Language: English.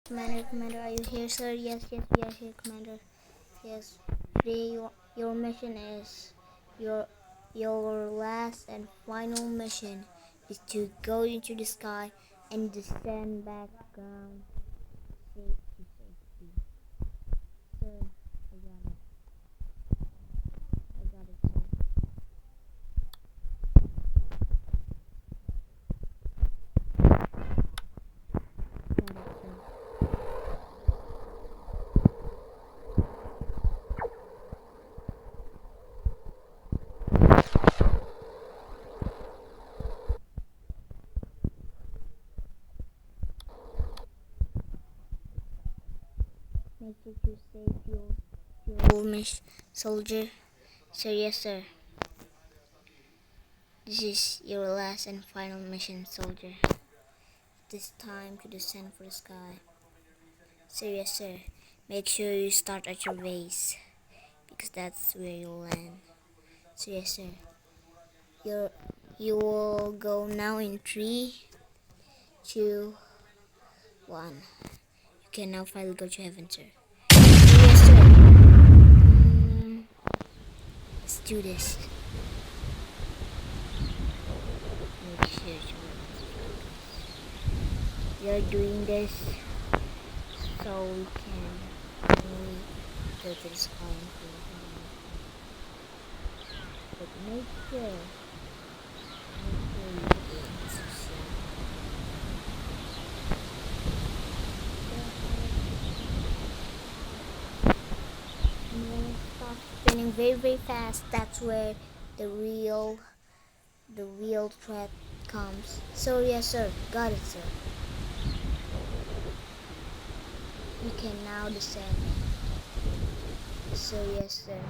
Commander, are you here, sir? Yes, we are here, Commander. Yes. Today, your mission is your last and final mission is to go into the sky and descend back down to safety. Sir, I got it. I got it, sir. Got it, sir. Make sure to save your mission, soldier. Sir, yes, sir. This is your last and final mission, soldier. This time to descend for the sky. Sir, yes, sir. Make sure you start at your base because that's where you'll land. So yes, sir. You will go now in 3, 2, 1. You can now finally go to heaven, sir. So yes, sir. Let's do this. Make sure we are doing this so we can only go to the sky and feel heaven. But make sure you get to see. And when it starts spinning very fast, that's where the real threat comes. So yes, sir. Got it, sir. You can now descend. So yes, sir.